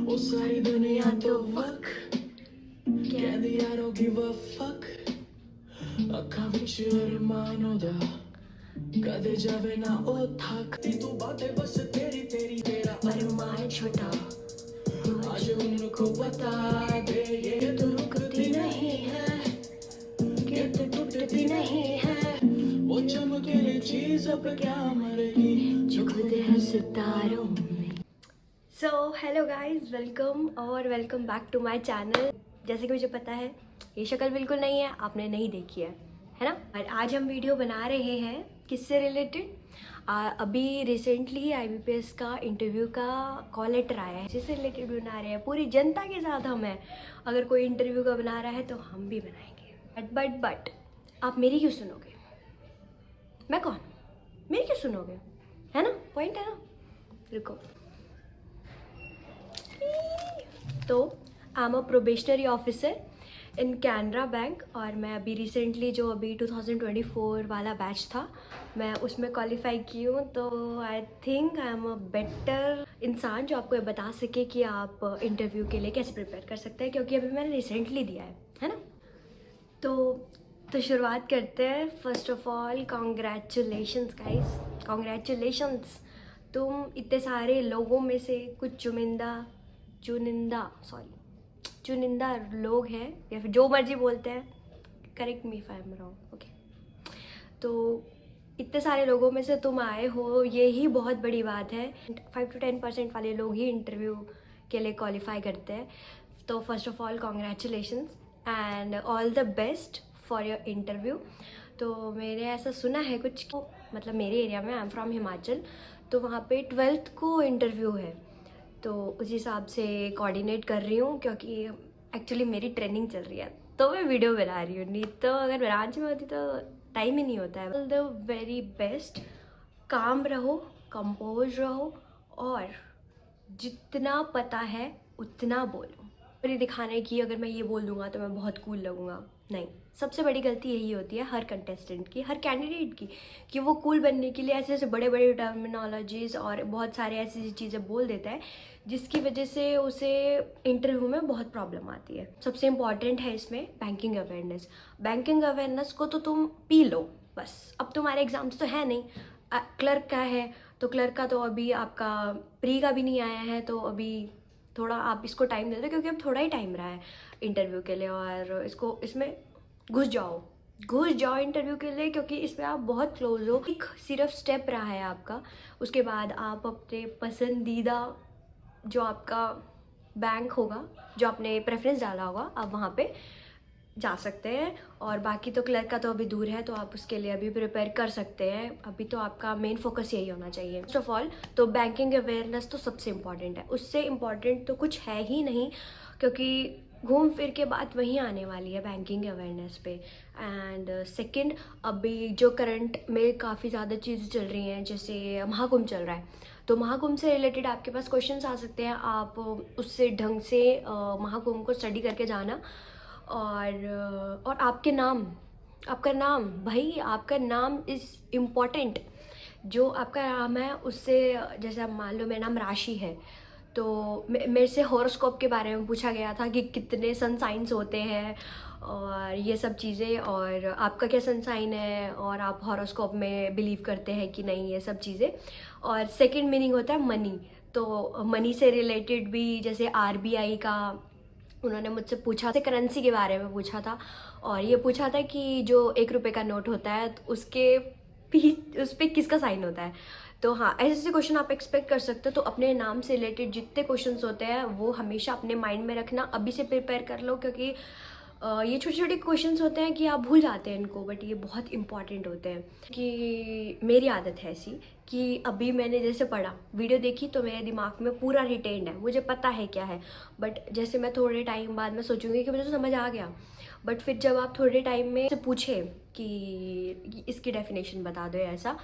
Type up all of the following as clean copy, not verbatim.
वो सारी दुनिया तो वक कहदी I don't give a fuck ਅੱਖਾਂ ਵਿੱਚ ਅਰਮਾਨ ਉਹਦਾ ਕਦੇ ਜਾਵੇ ਨਾ ਉਹ ਥੱਕ ਤੂੰ ਬਾਤੇ ਬਸ ਤੇਰੀ ਤੇਰੀ ਤੇਰਾ ਅਰਮਾਨ ਛੋਟਾ आज उनको बता दे ये तो रुकती नहीं है कि तो टूटती नहीं है वो चमकीली चीज अब क्या मरेगी जो खुद है सितारों में। So hello guys, welcome back to my channel. जैसे कि मुझे पता है ये शक्ल बिल्कुल नहीं है, आपने नहीं देखी है ना। और आज हम वीडियो बना रहे हैं किससे रिलेटेड। अभी रिसेंटली IBPS का इंटरव्यू का कॉल लेटर आया है, जिससे रिलेटेड बना रहे हैं। पूरी जनता के साथ हम हैं। अगर कोई इंटरव्यू का बना रहा है तो हम भी बनाएंगे। बट आप मेरी क्यों सुनोगे? मैं कौन हूँ? मेरी क्यों सुनोगे? है ना, पॉइंट है ना। रुको, तो I am a probationary officer in Canara bank, और मैं अभी रिसेंटली जो अभी 2024 वाला बैच था मैं उसमें क्वालिफाई की हूँ। तो I think I am a better इंसान जो आपको ये बता सके कि आप इंटरव्यू के लिए कैसे प्रिपेयर कर सकते हैं, क्योंकि अभी मैंने रिसेंटली दिया है ना। तो शुरुआत करते हैं। First of all congratulations guys, congratulations. तुम इतने सारे लोगों में से कुछ चुनिंदा लोग हैं, या फिर जो मर्जी बोलते हैं, correct me if I am wrong, okay. तो इतने सारे लोगों में से तुम आए हो, ये ही बहुत बड़ी बात है। 5 to 10% वाले लोग ही इंटरव्यू के लिए क्वालिफाई करते हैं। तो first of all congratulations and all the best for your interview. तो मैंने ऐसा सुना है कुछ, मतलब मेरे एरिया में, आई एम फ्रॉम हिमाचल, तो वहाँ पे 12th को इंटरव्यू है। तो उस हिसाब से कोऑर्डिनेट कर रही हूँ, क्योंकि एक्चुअली मेरी ट्रेनिंग चल रही है तो मैं वीडियो बना रही हूँ। नहीं तो अगर ब्रांच में होती तो टाइम ही नहीं होता है। All the very best. काम रहो, कंपोज रहो, और जितना पता है उतना बोलो। और ये दिखाने की अगर मैं ये बोल दूँगा तो मैं बहुत कूल लगूँगा, नहीं। सबसे बड़ी गलती यही होती है हर कंटेस्टेंट की, हर कैंडिडेट की, कि वो कूल बनने के लिए ऐसे ऐसे बड़े बड़े टर्मिनोलॉजीज और बहुत सारे ऐसी ऐसी चीज़ें बोल देता है, जिसकी वजह से उसे इंटरव्यू में बहुत प्रॉब्लम आती है। सबसे इम्पॉर्टेंट है इसमें बैंकिंग अवेयरनेस। बैंकिंग अवेयरनेस को तो तुम पी लो बस। अब तुम्हारे एग्ज़ाम्स तो है नहीं, क्लर्क का है, तो क्लर्क का तो अभी आपका प्री का भी नहीं आया है, तो अभी थोड़ा आप इसको टाइम दे दो, क्योंकि अब थोड़ा ही टाइम रहा है इंटरव्यू के लिए। और इसमें घुस जाओ इंटरव्यू के लिए, क्योंकि इसमें आप बहुत क्लोज हो। एक सिर्फ स्टेप रहा है आपका, उसके बाद आप अपने पसंदीदा जो आपका बैंक होगा, जो आपने प्रेफरेंस डाला होगा, आप वहाँ पे जा सकते हैं। और बाकी तो क्लर्क का तो अभी दूर है, तो आप उसके लिए अभी प्रिपेयर कर सकते हैं। अभी तो आपका मेन फोकस यही होना चाहिए। फर्स्ट ऑफ ऑल तो बैंकिंग अवेयरनेस तो सबसे इम्पॉर्टेंट है, उससे इम्पॉर्टेंट तो कुछ है ही नहीं, क्योंकि घूम फिर के बात वहीं आने वाली है बैंकिंग अवेयरनेस पे। एंड सेकंड, अभी जो करंट में काफ़ी ज़्यादा चीज़ें चल रही हैं, जैसे महाकुंभ चल रहा है, तो महाकुंभ से रिलेटेड आपके पास क्वेश्चंस आ सकते हैं। आप उससे ढंग से महाकुंभ को स्टडी करके जाना। और आपका नाम भाई, आपका नाम इज़ इम्पॉर्टेंट। जो आपका नाम है उससे, जैसे आप मान लो मेरा नाम राशि है, तो मेरे से हॉरोस्कोप के बारे में पूछा गया था कि कितने सन साइंस होते हैं और ये सब चीज़ें, और आपका क्या सन साइन है, और आप हॉरोस्कोप में बिलीव करते हैं कि नहीं, ये सब चीज़ें। और सेकंड मीनिंग होता है मनी। तो मनी से रिलेटेड भी, जैसे RBI का उन्होंने मुझसे पूछा था, करेंसी के बारे में पूछा था, और ये पूछा था कि जो 1 रुपये का नोट होता है तो उस पर किसका साइन होता है। तो हाँ, ऐसे क्वेश्चन आप एक्सपेक्ट कर सकते हो। तो अपने नाम से रिलेटेड जितने क्वेश्चंस होते हैं वो हमेशा अपने माइंड में रखना, अभी से प्रिपेयर कर लो, क्योंकि ये छोटे छोटे क्वेश्चंस होते हैं कि आप भूल जाते हैं इनको, बट ये बहुत इंपॉर्टेंट होते हैं। कि मेरी आदत है ऐसी कि अभी मैंने जैसे पढ़ा, वीडियो देखी, तो मेरे दिमाग में पूरा रिटेन्ड है, मुझे पता है क्या है। बट जैसे मैं थोड़े टाइम बाद मैं सोचूंगी कि मुझे तो समझ आ गया, बट फिर जब आप थोड़े टाइम में से पूछे कि इसकी डेफिनेशन बता दो ऐसा,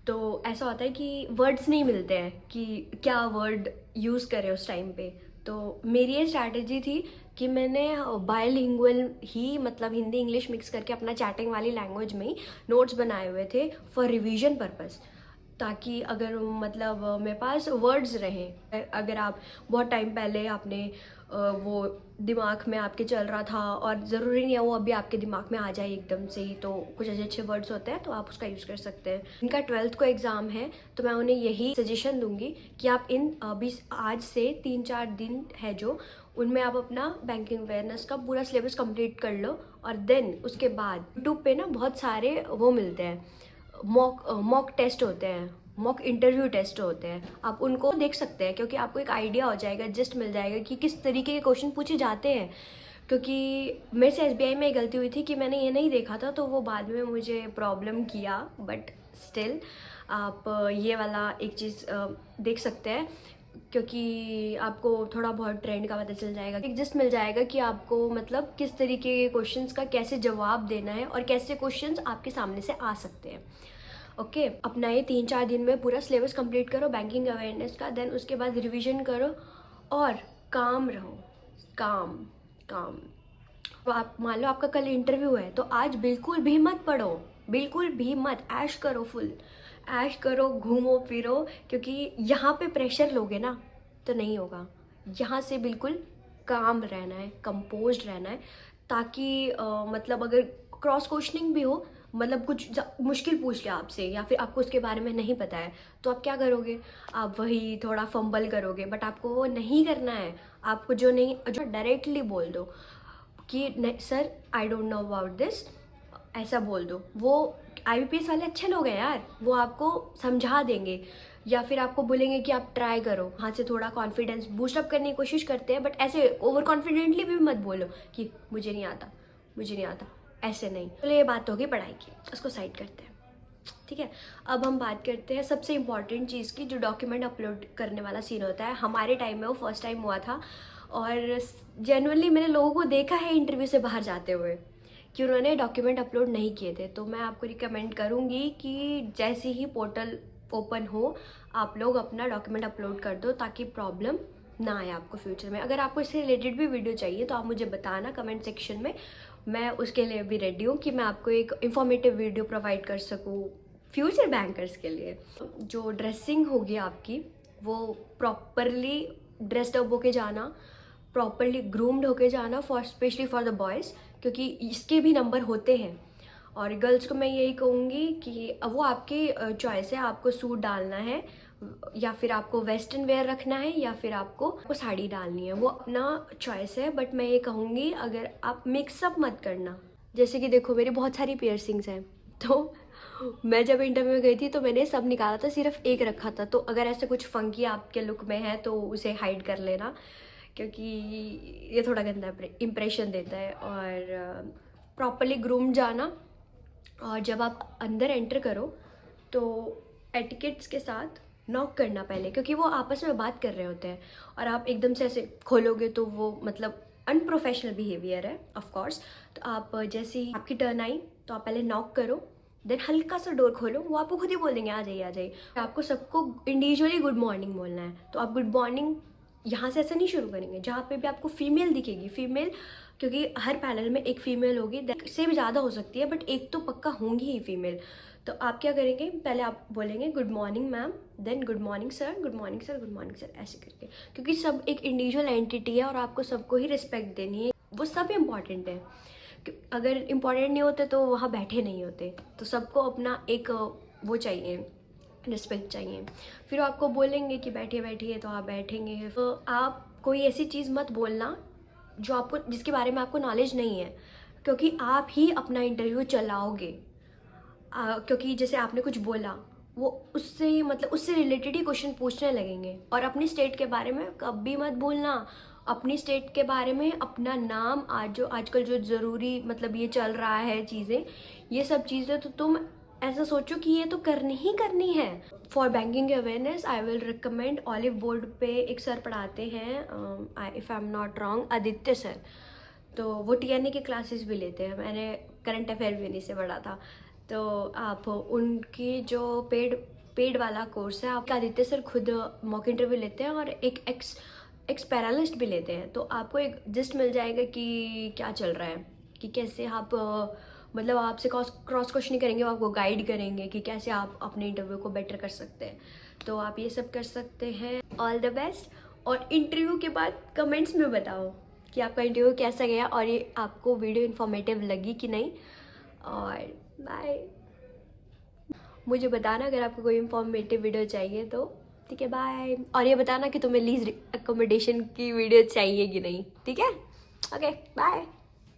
तो ऐसा होता है कि वर्ड्स नहीं मिलते हैं कि क्या वर्ड यूज़ करें उस टाइम पे। तो मेरी ये स्ट्रैटेजी थी कि मैंने बायलिंगुअल ही, मतलब हिंदी इंग्लिश मिक्स करके अपना चैटिंग वाली लैंग्वेज में ही नोट्स बनाए हुए थे फॉर रिवीजन पर्पस। ताकि अगर मतलब मेरे पास वर्ड्स रहें। अगर आप बहुत टाइम पहले आपने वो दिमाग में आपके चल रहा था और ज़रूरी नहीं है वो अभी आपके दिमाग में आ जाए एकदम से ही, तो कुछ अच्छे अच्छे वर्ड्स होते हैं तो आप उसका यूज़ कर सकते हैं। इनका 12th को एग्ज़ाम है तो मैं उन्हें यही सजेशन दूंगी कि आप इन अभी आज से 3-4 दिन है जो उनमें आप अपना बैंकिंग अवेयरनेस का पूरा सिलेबस कंप्लीट कर लो। और देन उसके बाद यूट्यूब पे ना बहुत सारे वो मिलते हैं, मॉक टेस्ट होते हैं, मॉक इंटरव्यू टेस्ट होते हैं, आप उनको देख सकते हैं क्योंकि आपको एक आइडिया हो जाएगा, जस्ट मिल जाएगा कि किस तरीके के क्वेश्चन पूछे जाते हैं। क्योंकि मेरे से SBI में गलती हुई थी कि मैंने ये नहीं देखा था तो वो बाद में मुझे प्रॉब्लम किया, बट स्टिल आप ये वाला एक चीज़ देख सकते हैं क्योंकि आपको थोड़ा बहुत ट्रेंड का पता चल जाएगा, एक जस्ट मिल जाएगा कि आपको मतलब किस तरीके के क्वेश्चंस का कैसे जवाब देना है और कैसे क्वेश्चंस आपके सामने से आ सकते हैं। ओके, अपना ये 3-4 दिन में पूरा सिलेबस कंप्लीट करो बैंकिंग अवेयरनेस का, देन उसके बाद रिवीजन करो और काम रहो, काम काम। तो आप मान लो आपका कल इंटरव्यू है तो आज बिल्कुल भी मत पढ़ो, बिल्कुल भी मत, ऐश करो, फुल ऐश करो, घूमो फिरो, क्योंकि यहाँ पे प्रेशर लोगे ना तो नहीं होगा। यहाँ से बिल्कुल काम रहना है, कंपोज्ड रहना है, ताकि मतलब अगर क्रॉस क्वेश्चनिंग भी हो, मतलब कुछ मुश्किल पूछ लिया आपसे या फिर आपको उसके बारे में नहीं पता है तो आप क्या करोगे, आप वही थोड़ा फंबल करोगे, बट आपको वो नहीं करना है। आपको जो डायरेक्टली बोल दो कि नहीं sir I don't know about this, ऐसा बोल दो। वो IBPS वाले अच्छे लोग हैं यार, वो आपको समझा देंगे या फिर आपको बोलेंगे कि आप ट्राई करो, वहाँ से थोड़ा कॉन्फिडेंस बूस्ट अप करने की कोशिश करते हैं, बट ऐसे ओवर कॉन्फिडेंटली भी मत बोलो कि मुझे नहीं आता, मुझे नहीं आता, ऐसे नहीं। तो ये बात होगी पढ़ाई की, उसको साइड करते हैं, ठीक है। अब हम बात करते हैं सबसे इम्पॉर्टेंट चीज़ की, जो डॉक्यूमेंट अपलोड करने वाला सीन होता है। हमारे टाइम में वो फर्स्ट टाइम हुआ था और जनरली मैंने लोगों को देखा है इंटरव्यू से बाहर जाते हुए कि उन्होंने डॉक्यूमेंट अपलोड नहीं किए थे। तो मैं आपको रिकमेंड करूँगी कि जैसे ही पोर्टल ओपन हो आप लोग अपना डॉक्यूमेंट अपलोड कर दो ताकि प्रॉब्लम ना आए आपको फ्यूचर में। अगर आपको इससे रिलेटेड भी वीडियो चाहिए तो आप मुझे बताना कमेंट सेक्शन में, मैं उसके लिए भी रेडी हूँ कि मैं आपको एक इंफॉर्मेटिव वीडियो प्रोवाइड कर सकूँ फ्यूचर बैंकर्स के लिए। जो ड्रेसिंग होगी आपकी वो प्रॉपरली ड्रेस्ड अप होके जाना, प्रॉपरली ग्रूम्ड होके जाना, for specially for the boys, क्योंकि इसके भी नंबर होते हैं। और गर्ल्स को मैं यही कहूँगी कि वो आपकी चॉइस है, आपको सूट डालना है या फिर आपको वेस्टर्न वेयर रखना है या फिर आपको साड़ी डालनी है, वो अपना चॉइस है। बट मैं ये कहूँगी अगर आप मिक्सअप मत करना। जैसे कि देखो मेरी बहुत सारी पियर्सिंग्स हैं, तो मैं जब इंटरव्यू में गई थी तो मैंने सब निकाला था, सिर्फ एक रखा था। तो अगर ऐसे कुछ फंकी आपके लुक में है तो उसे हाइड कर लेना, क्योंकि ये थोड़ा गंदा इम्प्रेशन देता है। और प्रॉपरली ग्रूम जाना, और जब आप अंदर एंटर करो तो एटिकेट्स के साथ नॉक करना पहले, क्योंकि वो आपस में बात कर रहे होते हैं और आप एकदम से ऐसे खोलोगे तो वो मतलब अनप्रोफेशनल बिहेवियर है ऑफ कोर्स। तो आप जैसे ही आपकी टर्न आई तो आप पहले नॉक करो, देन हल्का सा डोर खोलो, वो आपको खुद ही बोल देंगे आ जाइए आ जाइए। आपको सबको इंडिविजुअली गुड मॉर्निंग बोलना है, तो आप गुड मॉर्निंग यहाँ से ऐसा नहीं शुरू करेंगे। जहाँ पे भी आपको फीमेल दिखेगी, फीमेल, क्योंकि हर पैनल में एक फीमेल होगी, से भी ज़्यादा हो सकती है बट एक तो पक्का होंगी ही फीमेल। तो आप क्या करेंगे, पहले आप बोलेंगे good morning ma'am, then good morning sir, good morning sir, good morning sir, ऐसे करके, क्योंकि सब एक इंडिविजुअल एंटिटी है और आपको सबको ही रिस्पेक्ट देनी है। वो सब इम्पॉर्टेंट है, अगर इम्पॉर्टेंट नहीं होते तो वहाँ बैठे नहीं होते। तो सबको अपना एक वो चाहिए, रिस्पेक्ट चाहिए। फिर आपको बोलेंगे कि बैठिए बैठिए तो आप बैठेंगे। तो आप कोई ऐसी चीज़ मत बोलना जो आपको, जिसके बारे में आपको नॉलेज नहीं है, क्योंकि आप ही अपना इंटरव्यू चलाओगे। क्योंकि जैसे आपने कुछ बोला वो उससे ही मतलब उससे रिलेटेड ही क्वेश्चन पूछने लगेंगे। और अपनी स्टेट के बारे में कभी मत बोलना, अपनी स्टेट के बारे में अपना नाम, आजकल जो ज़रूरी मतलब ये चल रहा है चीज़ें, ये सब चीज़ें तो तुम ऐसा सोचो कि ये तो करनी ही करनी है। For banking awareness I will recommend olive board पे एक सर पढ़ाते हैं, if I am not wrong, Aditya sir. तो वो TNA की क्लासेस भी लेते हैं, मैंने करंट अफेयर भी उन्हीं से पढ़ा था। तो आप उनकी जो पेड वाला कोर्स है, आपका आदित्य सर खुद मॉक इंटरव्यू लेते हैं और एक एक्स पैरालिस्ट भी लेते हैं। तो आपको एक जिस्ट मिल जाएगा कि क्या चल रहा है, कि कैसे आप मतलब आपसे क्रॉस क्वेश्चनिंग करेंगे, वो आपको गाइड करेंगे कि कैसे आप अपने इंटरव्यू को बेटर कर सकते हैं। तो आप ये सब कर सकते हैं। All the best. और इंटरव्यू के बाद कमेंट्स में बताओ कि आपका इंटरव्यू कैसा गया और ये आपको वीडियो इन्फॉर्मेटिव लगी कि नहीं। और बाय। मुझे बताना अगर आपको कोई इन्फॉर्मेटिव वीडियो चाहिए तो। ठीक है, बाय। और ये बताना कि तुम्हें लीज अकोमोडेशन की वीडियो चाहिए कि नहीं। ठीक है, ओके, बाय।